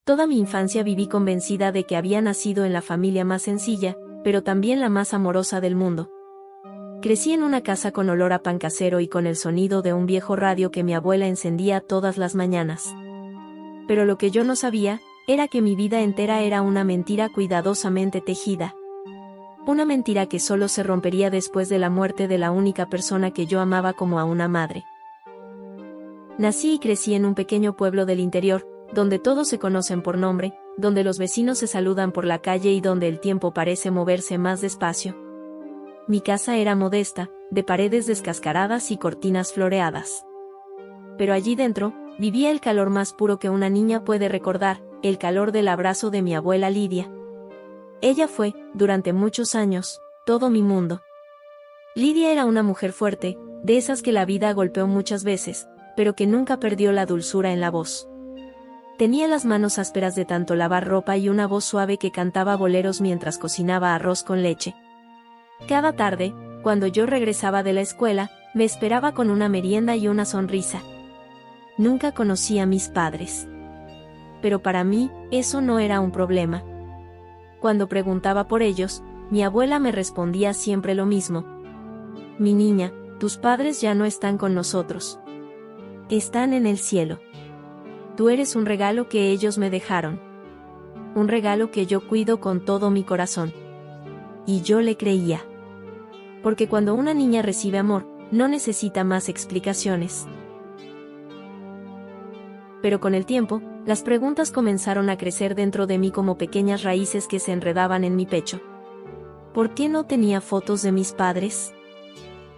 Toda mi infancia viví convencida de que había nacido en la familia más sencilla, pero también la más amorosa del mundo. Crecí en una casa con olor a pan casero y con el sonido de un viejo radio que mi abuela encendía todas las mañanas. Pero lo que yo no sabía, era que mi vida entera era una mentira cuidadosamente tejida. Una mentira que solo se rompería después de la muerte de la única persona que yo amaba como a una madre. Nací y crecí en un pequeño pueblo del interior, donde todos se conocen por nombre, donde los vecinos se saludan por la calle y donde el tiempo parece moverse más despacio. Mi casa era modesta, de paredes descascaradas y cortinas floreadas. Pero allí dentro, vivía el calor más puro que una niña puede recordar, el calor del abrazo de mi abuela Lidia. Ella fue, durante muchos años, todo mi mundo. Lidia era una mujer fuerte, de esas que la vida golpeó muchas veces, pero que nunca perdió la dulzura en la voz. Tenía las manos ásperas de tanto lavar ropa y una voz suave que cantaba boleros mientras cocinaba arroz con leche. Cada tarde, cuando yo regresaba de la escuela, me esperaba con una merienda y una sonrisa. Nunca conocí a mis padres. Pero para mí, eso no era un problema. Cuando preguntaba por ellos, mi abuela me respondía siempre lo mismo. Mi niña, tus padres ya no están con nosotros. Están en el cielo. Tú eres un regalo que ellos me dejaron. Un regalo que yo cuido con todo mi corazón. Y yo le creía. Porque cuando una niña recibe amor, no necesita más explicaciones. Pero con el tiempo, las preguntas comenzaron a crecer dentro de mí como pequeñas raíces que se enredaban en mi pecho. ¿Por qué no tenía fotos de mis padres?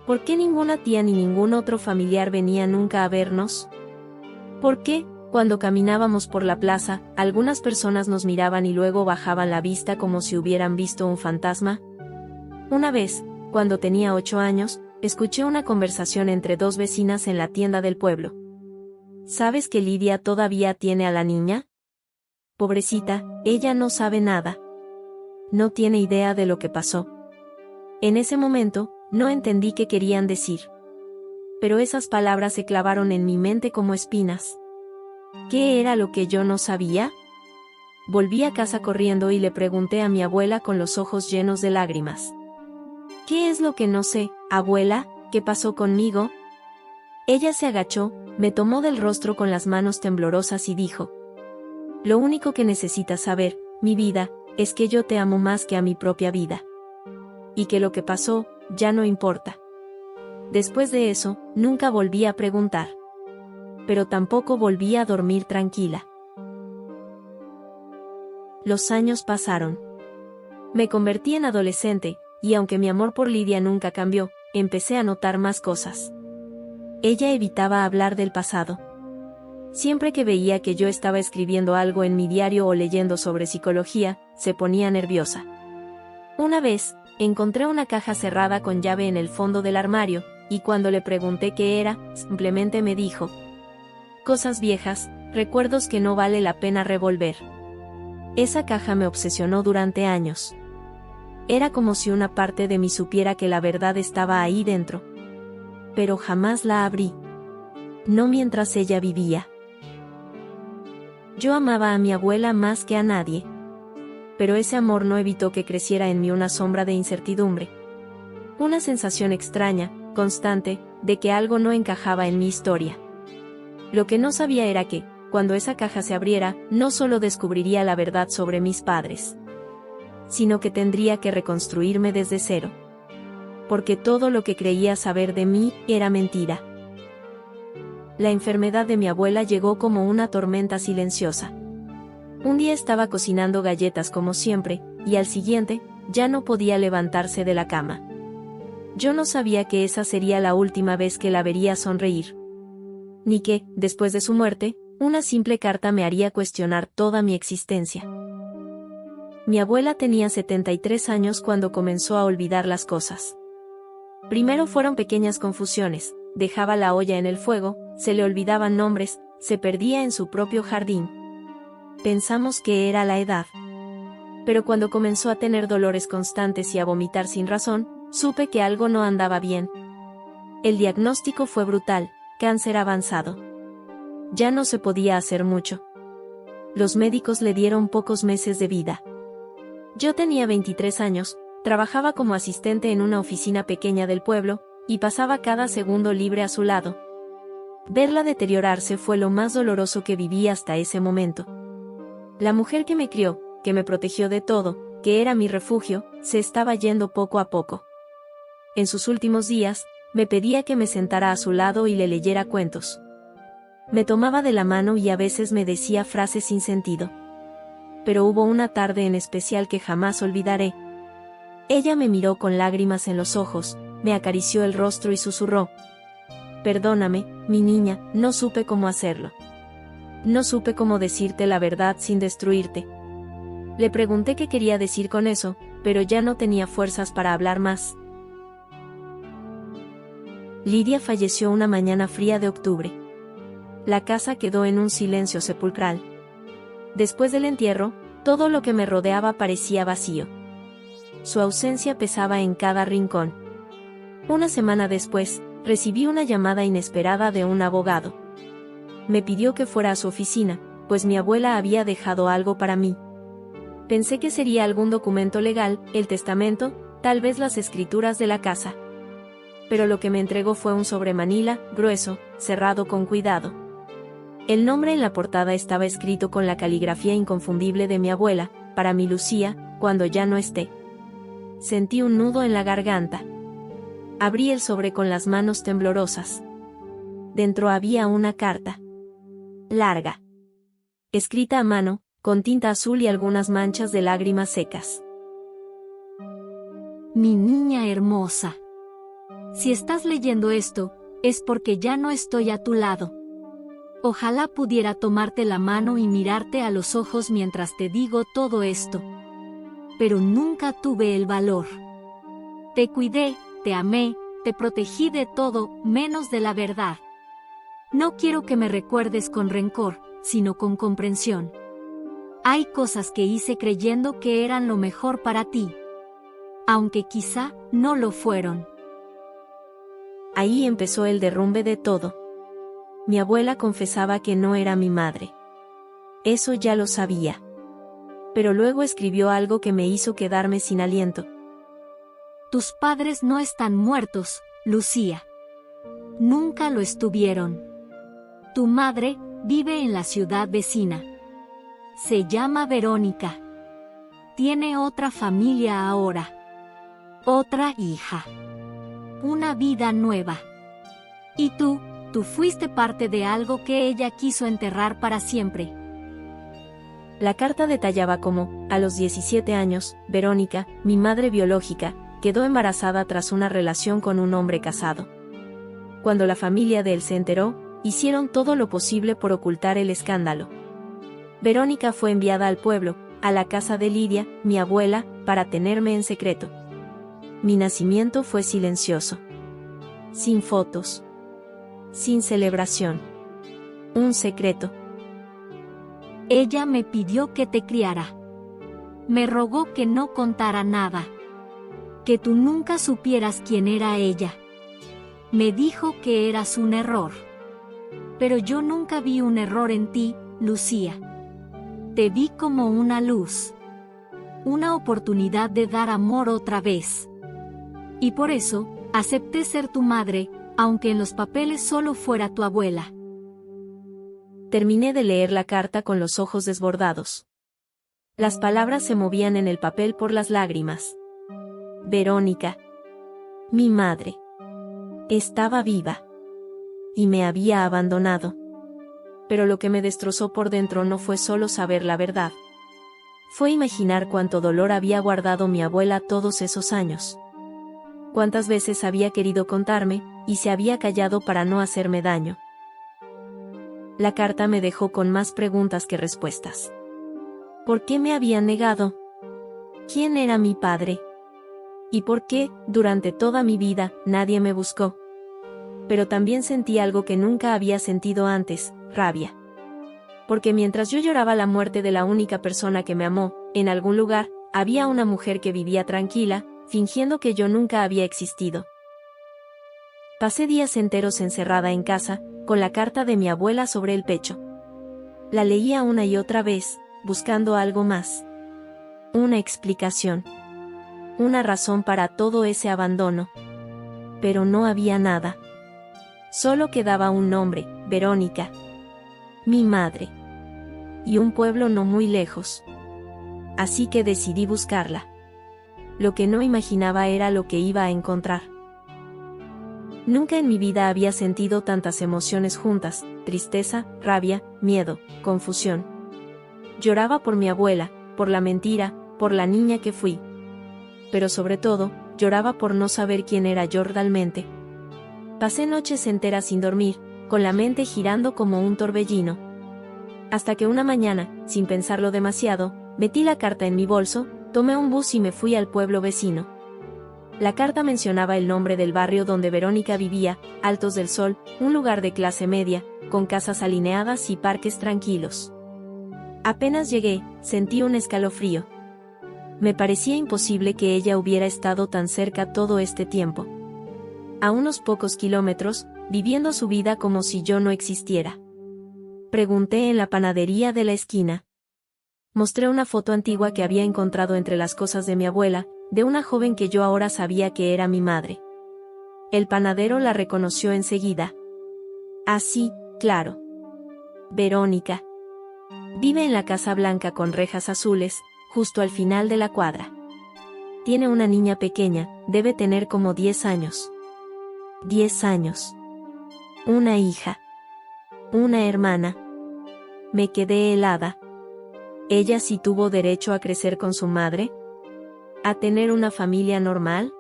¿Por qué ninguna tía ni ningún otro familiar venía nunca a vernos? ¿Por qué, cuando caminábamos por la plaza, algunas personas nos miraban y luego bajaban la vista como si hubieran visto un fantasma? Una vez, cuando tenía 8 años, escuché una conversación entre dos vecinas en la tienda del pueblo. ¿Sabes que Lidia todavía tiene a la niña? Pobrecita, ella no sabe nada. No tiene idea de lo que pasó. En ese momento, no entendí qué querían decir. Pero esas palabras se clavaron en mi mente como espinas. ¿Qué era lo que yo no sabía? Volví a casa corriendo y le pregunté a mi abuela con los ojos llenos de lágrimas. ¿Qué es lo que no sé, abuela? ¿Qué pasó conmigo? Ella se agachó, me tomó del rostro con las manos temblorosas y dijo: Lo único que necesitas saber, mi vida, es que yo te amo más que a mi propia vida. Y que lo que pasó, ya no importa. Después de eso, nunca volví a preguntar. Pero tampoco volví a dormir tranquila. Los años pasaron. Me convertí en adolescente, y aunque mi amor por Lidia nunca cambió, empecé a notar más cosas. Ella evitaba hablar del pasado. Siempre que veía que yo estaba escribiendo algo en mi diario o leyendo sobre psicología, se ponía nerviosa. Una vez, encontré una caja cerrada con llave en el fondo del armario, y cuando le pregunté qué era, simplemente me dijo: cosas viejas, recuerdos que no vale la pena revolver. Esa caja me obsesionó durante años. Era como si una parte de mí supiera que la verdad estaba ahí dentro. Pero jamás la abrí. No mientras ella vivía. Yo amaba a mi abuela más que a nadie. Pero ese amor no evitó que creciera en mí una sombra de incertidumbre. Una sensación extraña, constante, de que algo no encajaba en mi historia. Lo que no sabía era que, cuando esa caja se abriera, no solo descubriría la verdad sobre mis padres, sino que tendría que reconstruirme desde cero. Porque todo lo que creía saber de mí era mentira. La enfermedad de mi abuela llegó como una tormenta silenciosa. Un día estaba cocinando galletas como siempre, y al siguiente, ya no podía levantarse de la cama. Yo no sabía que esa sería la última vez que la vería sonreír. Ni que, después de su muerte, una simple carta me haría cuestionar toda mi existencia. Mi abuela tenía 73 años cuando comenzó a olvidar las cosas. Primero fueron pequeñas confusiones, dejaba la olla en el fuego, se le olvidaban nombres, se perdía en su propio jardín. Pensamos que era la edad. Pero cuando comenzó a tener dolores constantes y a vomitar sin razón, supe que algo no andaba bien. El diagnóstico fue brutal: cáncer avanzado. Ya no se podía hacer mucho. los médicos le dieron pocos meses de vida. Yo tenía 23 años, trabajaba como asistente en una oficina pequeña del pueblo, y pasaba cada segundo libre a su lado. Verla deteriorarse fue lo más doloroso que viví hasta ese momento. La mujer que me crió, que me protegió de todo, que era mi refugio, se estaba yendo poco a poco. En sus últimos días, me pedía que me sentara a su lado y le leyera cuentos. Me tomaba de la mano y a veces me decía frases sin sentido. Pero hubo una tarde en especial que jamás olvidaré. Ella me miró con lágrimas en los ojos, me acarició el rostro y susurró: «Perdóname, mi niña, no supe cómo hacerlo. No supe cómo decirte la verdad sin destruirte». Le pregunté qué quería decir con eso, pero ya no tenía fuerzas para hablar más. Lidia falleció una mañana fría de octubre. La casa quedó en un silencio sepulcral. Después del entierro, todo lo que me rodeaba parecía vacío. Su ausencia pesaba en cada rincón. Una semana después, recibí una llamada inesperada de un abogado. Me pidió que fuera a su oficina, pues mi abuela había dejado algo para mí. Pensé que sería algún documento legal, el testamento, tal vez las escrituras de la casa. Pero lo que me entregó fue un sobremanila, grueso, cerrado con cuidado. El nombre en la portada estaba escrito con la caligrafía inconfundible de mi abuela: «Para mi Lucía, cuando ya no esté». Sentí un nudo en la garganta. Abrí el sobre con las manos temblorosas. Dentro había una carta. Larga. Escrita a mano, con tinta azul y algunas manchas de lágrimas secas. Mi niña hermosa. Si estás leyendo esto, es porque ya no estoy a tu lado. Ojalá pudiera tomarte la mano y mirarte a los ojos mientras te digo todo esto. Pero nunca tuve el valor. Te cuidé, te amé, te protegí de todo, menos de la verdad. No quiero que me recuerdes con rencor, sino con comprensión. Hay cosas que hice creyendo que eran lo mejor para ti, aunque quizá no lo fueron. Ahí empezó el derrumbe de todo. Mi abuela confesaba que no era mi madre. Eso ya lo sabía. Pero luego escribió algo que me hizo quedarme sin aliento. Tus padres no están muertos, Lucía. Nunca lo estuvieron. Tu madre vive en la ciudad vecina. Se llama Verónica. Tiene otra familia ahora. Otra hija. Una vida nueva. Y tú fuiste parte de algo que ella quiso enterrar para siempre. La carta detallaba cómo, a los 17 años, Verónica, mi madre biológica, quedó embarazada tras una relación con un hombre casado. Cuando la familia de él se enteró, hicieron todo lo posible por ocultar el escándalo. Verónica fue enviada al pueblo, a la casa de Lidia, mi abuela, para tenerme en secreto. Mi nacimiento fue silencioso. Sin fotos. Sin celebración. Un secreto. Ella me pidió que te criara. Me rogó que no contara nada. Que tú nunca supieras quién era ella. Me dijo que eras un error. Pero yo nunca vi un error en ti, Lucía. Te vi como una luz. Una oportunidad de dar amor otra vez. Y por eso, acepté ser tu madre, aunque en los papeles solo fuera tu abuela. Terminé de leer la carta con los ojos desbordados. Las palabras se movían en el papel por las lágrimas. Verónica, mi madre, estaba viva. Y me había abandonado. Pero lo que me destrozó por dentro no fue solo saber la verdad. Fue imaginar cuánto dolor había guardado mi abuela todos esos años. Cuántas veces había querido contarme, y se había callado para no hacerme daño. La carta me dejó con más preguntas que respuestas. ¿Por qué me habían negado? ¿Quién era mi padre? ¿Y por qué, durante toda mi vida, nadie me buscó? Pero también sentí algo que nunca había sentido antes, rabia. Porque mientras yo lloraba la muerte de la única persona que me amó, en algún lugar, había una mujer que vivía tranquila, fingiendo que yo nunca había existido. Pasé días enteros encerrada en casa, con la carta de mi abuela sobre el pecho. La leía una y otra vez, buscando algo más. Una explicación. Una razón para todo ese abandono. Pero no había nada. Solo quedaba un nombre, Verónica. Mi madre. Y un pueblo no muy lejos. Así que decidí buscarla. Lo que no imaginaba era lo que iba a encontrar. Nunca en mi vida había sentido tantas emociones juntas: tristeza, rabia, miedo, confusión. Lloraba por mi abuela, por la mentira, por la niña que fui. Pero sobre todo, lloraba por no saber quién era yo realmente. Pasé noches enteras sin dormir, con la mente girando como un torbellino. Hasta que una mañana, sin pensarlo demasiado, metí la carta en mi bolso, tomé un bus y me fui al pueblo vecino. La carta mencionaba el nombre del barrio donde Verónica vivía, Altos del Sol, un lugar de clase media, con casas alineadas y parques tranquilos. Apenas llegué, sentí un escalofrío. Me parecía imposible que ella hubiera estado tan cerca todo este tiempo. A unos pocos kilómetros, viviendo su vida como si yo no existiera. Pregunté en la panadería de la esquina. Mostré una foto antigua que había encontrado entre las cosas de mi abuela, de una joven que yo ahora sabía que era mi madre. El panadero la reconoció enseguida. Ah, sí, claro. Verónica. Vive en la Casa Blanca con rejas azules, justo al final de la cuadra. Tiene una niña pequeña, debe tener como 10 años. 10 años. Una hija. Una hermana. Me quedé helada. ¿Ella sí tuvo derecho a crecer con su madre? ¿A tener una familia normal?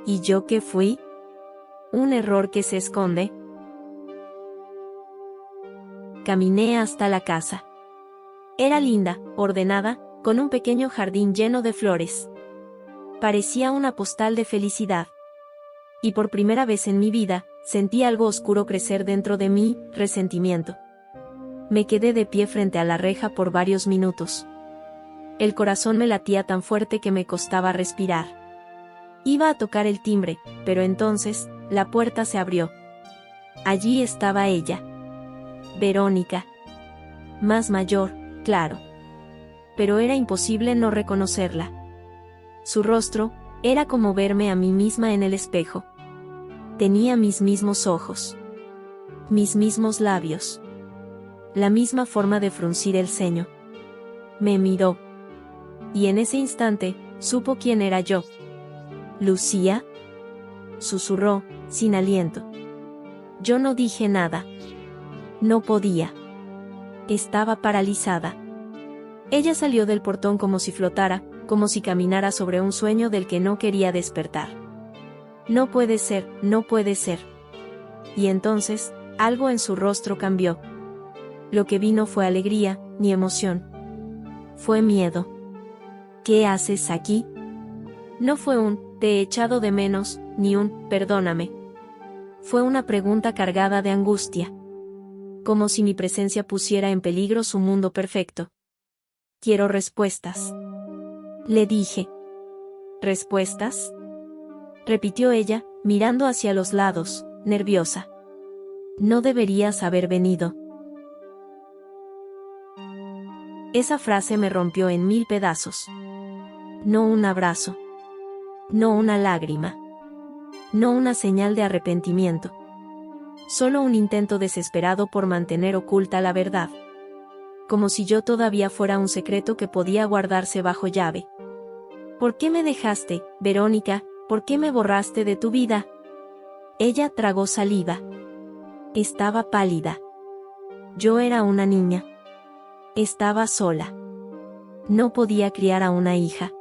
¿Y yo qué fui? ¿Un error que se esconde? Caminé hasta la casa. Era linda, ordenada, con un pequeño jardín lleno de flores. Parecía una postal de felicidad. Y por primera vez en mi vida, sentí algo oscuro crecer dentro de mí, resentimiento. Me quedé de pie frente a la reja por varios minutos. El corazón me latía tan fuerte que me costaba respirar. Iba a tocar el timbre, pero entonces, la puerta se abrió. Allí estaba ella. Verónica. Más mayor, claro. Pero era imposible no reconocerla. Su rostro, era como verme a mí misma en el espejo. Tenía mis mismos ojos. Mis mismos labios. La misma forma de fruncir el ceño. Me miró. Y en ese instante, supo quién era yo. ¿Lucía? Susurró, sin aliento. Yo no dije nada. No podía. Estaba paralizada. Ella salió del portón como si flotara, como si caminara sobre un sueño del que no quería despertar. No puede ser, no puede ser. Y entonces, algo en su rostro cambió. Lo que vi no fue alegría, ni emoción. Fue miedo. ¿Qué haces aquí? No fue un, te he echado de menos, ni un, perdóname. Fue una pregunta cargada de angustia. Como si mi presencia pusiera en peligro su mundo perfecto. Quiero respuestas. Le dije. ¿Respuestas? Repitió ella, mirando hacia los lados, nerviosa. No deberías haber venido. Esa frase me rompió en 1000 pedazos. No un abrazo. No una lágrima. No una señal de arrepentimiento. Solo un intento desesperado por mantener oculta la verdad. Como si yo todavía fuera un secreto que podía guardarse bajo llave. ¿Por qué me dejaste, Verónica? ¿Por qué me borraste de tu vida? Ella tragó saliva. Estaba pálida. Yo era una niña. Estaba sola. No podía criar a una hija.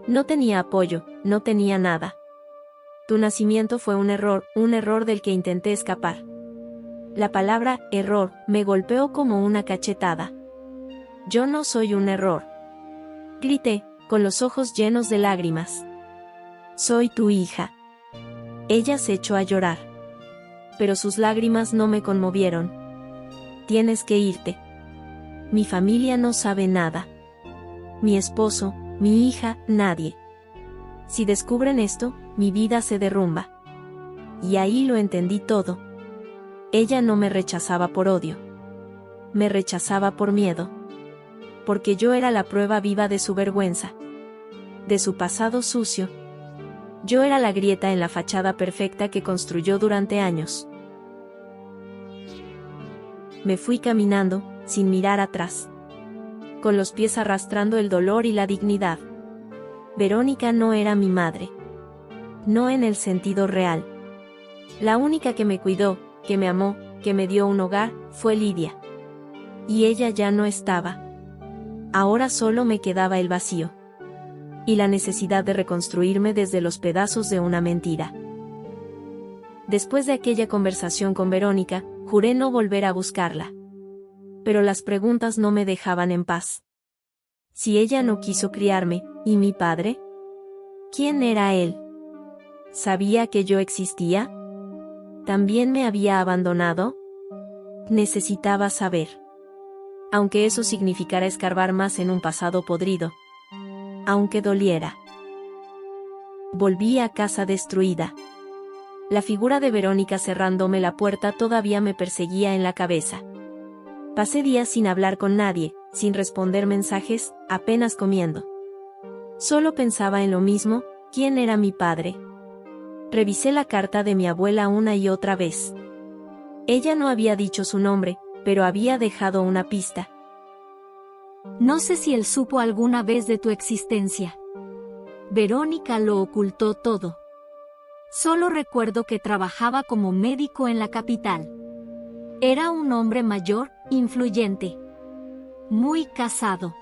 No tenía apoyo, no tenía nada. Tu nacimiento fue un error del que intenté escapar. La palabra error me golpeó como una cachetada. Yo no soy un error. Grité, con los ojos llenos de lágrimas. Soy tu hija. Ella se echó a llorar. Pero sus lágrimas no me conmovieron. Tienes que irte. Mi familia no sabe nada. Mi esposo, mi hija, nadie. Si descubren esto, mi vida se derrumba. Y ahí lo entendí todo. Ella no me rechazaba por odio. Me rechazaba por miedo. Porque yo era la prueba viva de su vergüenza. De su pasado sucio. Yo era la grieta en la fachada perfecta que construyó durante años. Me fui caminando, sin mirar atrás. Con los pies arrastrando el dolor y la dignidad. Verónica no era mi madre. No en el sentido real. La única que me cuidó, que me amó, que me dio un hogar, fue Lidia. Y ella ya no estaba. Ahora solo me quedaba el vacío. Y la necesidad de reconstruirme desde los pedazos de una mentira. Después de aquella conversación con Verónica, juré no volver a buscarla. Pero las preguntas no me dejaban en paz. Si ella no quiso criarme, ¿y mi padre? ¿Quién era él? ¿Sabía que yo existía? ¿También me había abandonado? Necesitaba saber. Aunque eso significara escarbar más en un pasado podrido. Aunque doliera. Volví a casa destruida. La figura de Verónica cerrándome la puerta todavía me perseguía en la cabeza. Pasé días sin hablar con nadie, sin responder mensajes, apenas comiendo. Solo pensaba en lo mismo, ¿quién era mi padre? Revisé la carta de mi abuela una y otra vez. Ella no había dicho su nombre, pero había dejado una pista. No sé si él supo alguna vez de tu existencia. Verónica lo ocultó todo. Solo recuerdo que trabajaba como médico en la capital. Era un hombre mayor, influyente. Muy casado.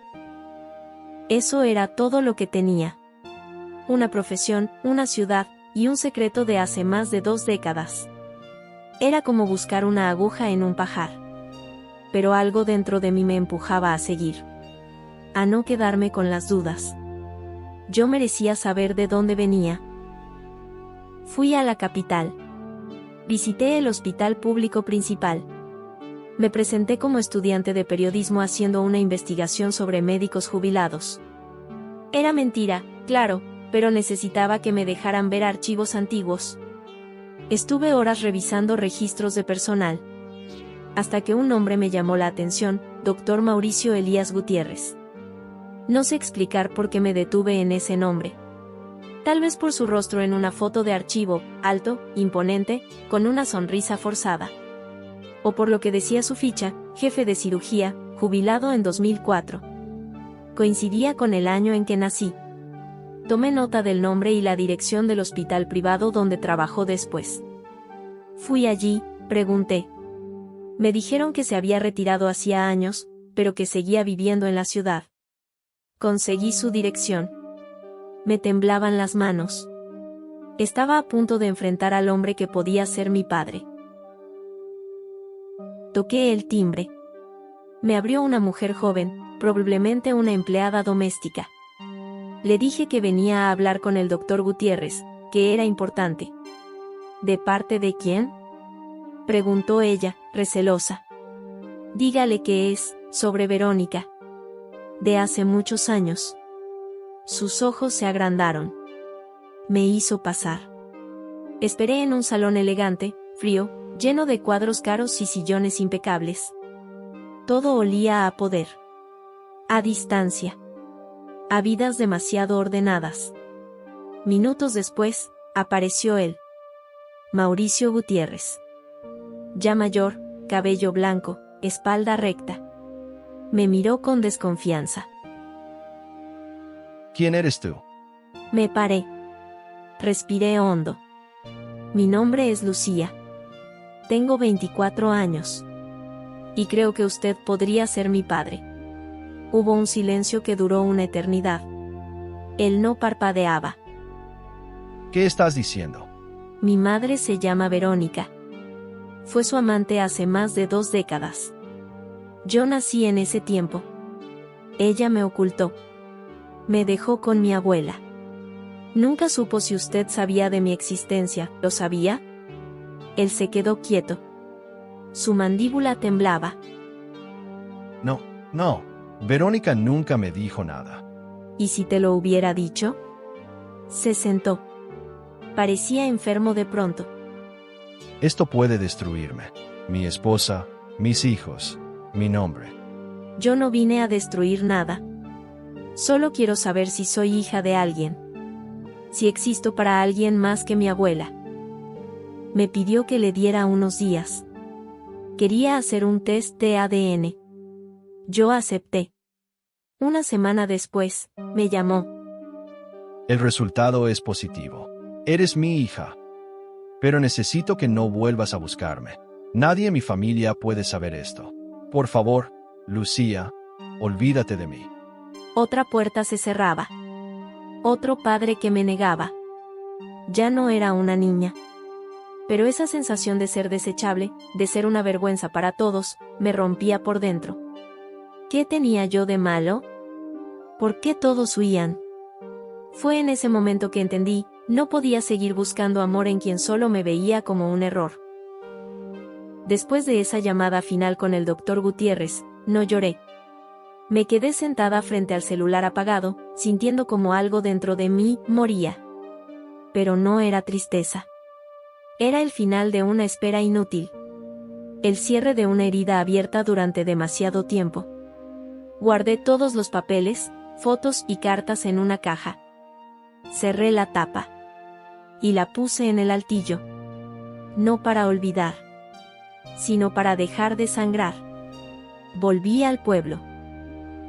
Eso era todo lo que tenía. Una profesión, una ciudad, y un secreto de hace más de 2 décadas. Era como buscar una aguja en un pajar. Pero algo dentro de mí me empujaba a seguir. A no quedarme con las dudas. Yo merecía saber de dónde venía. Fui a la capital. Visité el hospital público principal. Me presenté como estudiante de periodismo haciendo una investigación sobre médicos jubilados. Era mentira, claro, pero necesitaba que me dejaran ver archivos antiguos. Estuve horas revisando registros de personal. Hasta que un nombre me llamó la atención, Dr. Mauricio Elías Gutiérrez. No sé explicar por qué me detuve en ese nombre. Tal vez por su rostro en una foto de archivo, alto, imponente, con una sonrisa forzada. O por lo que decía su ficha, jefe de cirugía, jubilado en 2004. Coincidía con el año en que nací. Tomé nota del nombre y la dirección del hospital privado donde trabajó después. Fui allí, pregunté. Me dijeron que se había retirado hacía años, pero que seguía viviendo en la ciudad. Conseguí su dirección. Me temblaban las manos. Estaba a punto de enfrentar al hombre que podía ser mi padre. Toqué el timbre. Me abrió una mujer joven, probablemente una empleada doméstica. Le dije que venía a hablar con el doctor Gutiérrez, que era importante. ¿De parte de quién?, preguntó ella, recelosa. Dígale que es, sobre Verónica. De hace muchos años. Sus ojos se agrandaron. Me hizo pasar. Esperé en un salón elegante, frío, lleno de cuadros caros y sillones impecables. Todo olía a poder. A distancia. A vidas demasiado ordenadas. Minutos después, apareció él. Mauricio Gutiérrez. Ya mayor, cabello blanco, espalda recta. Me miró con desconfianza. ¿Quién eres tú? Me paré. Respiré hondo. Mi nombre es Lucía. Tengo 24 años. Y creo que usted podría ser mi padre. Hubo un silencio que duró una eternidad. Él no parpadeaba. ¿Qué estás diciendo? Mi madre se llama Verónica. Fue su amante hace más de 2 décadas. Yo nací en ese tiempo. Ella me ocultó. Me dejó con mi abuela. Nunca supo si usted sabía de mi existencia, ¿lo sabía? Él se quedó quieto. Su mandíbula temblaba. No, Verónica nunca me dijo nada. ¿Y si te lo hubiera dicho? Se sentó. Parecía enfermo de pronto. Esto puede destruirme. Mi esposa, mis hijos, Mi nombre. Yo no vine a destruir nada. Solo quiero saber si soy hija de alguien. Si existo para alguien más que mi abuela. Me pidió que le diera unos días. Quería hacer un test de ADN. Yo acepté. Una semana después, me llamó. El resultado es positivo. Eres mi hija. Pero necesito que no vuelvas a buscarme. Nadie en mi familia puede saber esto. Por favor, Lucía, olvídate de mí. Otra puerta se cerraba. Otro padre que me negaba. Ya no era una niña. Pero esa sensación de ser desechable, de ser una vergüenza para todos, me rompía por dentro. ¿Qué tenía yo de malo? ¿Por qué todos huían? Fue en ese momento que entendí, no podía seguir buscando amor en quien solo me veía como un error. Después de esa llamada final con el doctor Gutiérrez, no lloré. Me quedé sentada frente al celular apagado, sintiendo como algo dentro de mí moría. Pero no era tristeza. Era el final de una espera inútil. El cierre de una herida abierta durante demasiado tiempo. Guardé todos los papeles, fotos y cartas en una caja. Cerré la tapa. Y la puse en el altillo. No para olvidar, sino para dejar de sangrar. Volví al pueblo.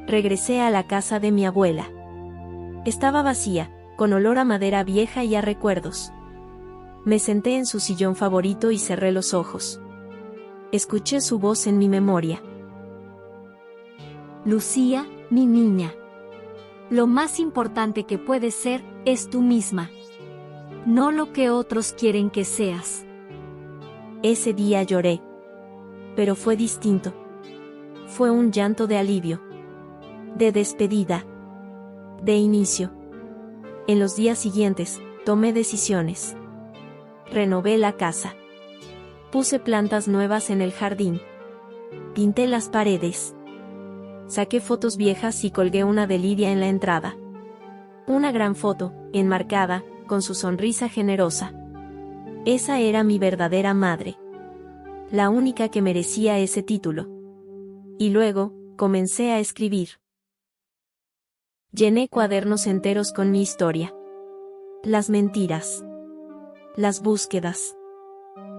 Regresé a la casa de mi abuela. Estaba vacía, con olor a madera vieja y a recuerdos. Me senté en su sillón favorito y cerré los ojos. Escuché su voz en mi memoria. Lucía, mi niña. Lo más importante que puedes ser, es tú misma. No lo que otros quieren que seas. Ese día lloré. Pero fue distinto. Fue un llanto de alivio. De despedida. De inicio. En los días siguientes, tomé decisiones. Renové la casa. Puse plantas nuevas en el jardín. Pinté las paredes. Saqué fotos viejas y colgué una de Lidia en la entrada. Una gran foto, enmarcada, con su sonrisa generosa. Esa era mi verdadera madre. La única que merecía ese título. Y luego, comencé a escribir. Llené cuadernos enteros con mi historia. Las mentiras. Las búsquedas.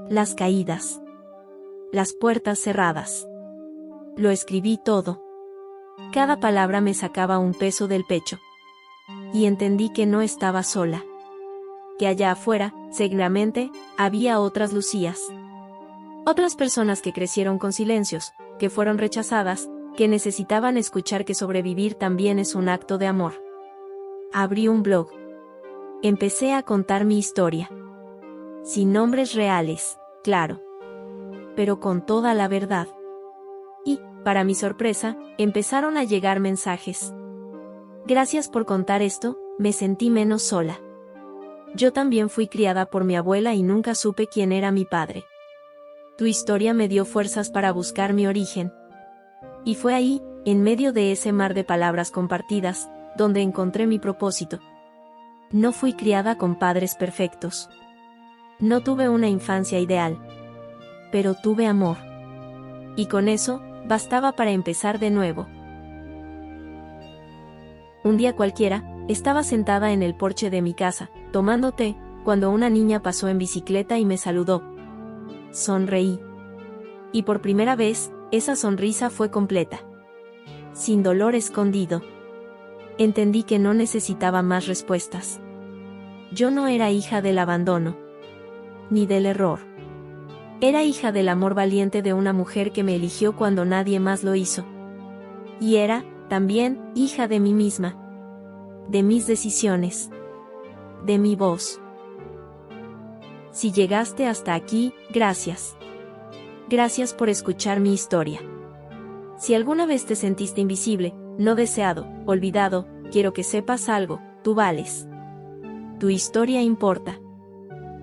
Las caídas. Las puertas cerradas. Lo escribí todo. Cada palabra me sacaba un peso del pecho. Y entendí que no estaba sola. Que allá afuera, seguramente, había otras Lucías. Otras personas que crecieron con silencios, que fueron rechazadas, que necesitaban escuchar que sobrevivir también es un acto de amor. Abrí un blog. Empecé a contar mi historia. Sin nombres reales, claro. Pero con toda la verdad. Y, para mi sorpresa, empezaron a llegar mensajes. Gracias por contar esto, me sentí menos sola. Yo también fui criada por mi abuela y nunca supe quién era mi padre. Tu historia me dio fuerzas para buscar mi origen. Y fue ahí, en medio de ese mar de palabras compartidas, donde encontré mi propósito. No fui criada con padres perfectos. No tuve una infancia ideal. Pero tuve amor. Y con eso, bastaba para empezar de nuevo. Un día cualquiera, estaba sentada en el porche de mi casa, tomando té, cuando una niña pasó en bicicleta y me saludó. Sonreí. Y por primera vez, esa sonrisa fue completa. Sin dolor escondido. Entendí que no necesitaba más respuestas. Yo no era hija del abandono. Ni del error. Era hija del amor valiente de una mujer que me eligió cuando nadie más lo hizo. Y era, también, hija de mí misma. De mis decisiones. De mi voz. Si llegaste hasta aquí, gracias. Gracias por escuchar mi historia. Si alguna vez te sentiste invisible, no deseado, olvidado, quiero que sepas algo, tú vales. Tu historia importa.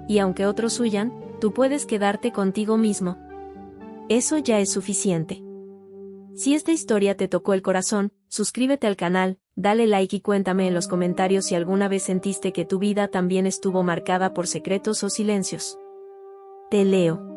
Y aunque otros huyan, tú puedes quedarte contigo mismo. Eso ya es suficiente. Si esta historia te tocó el corazón, suscríbete al canal, dale like y cuéntame en los comentarios si alguna vez sentiste que tu vida también estuvo marcada por secretos o silencios. Te leo.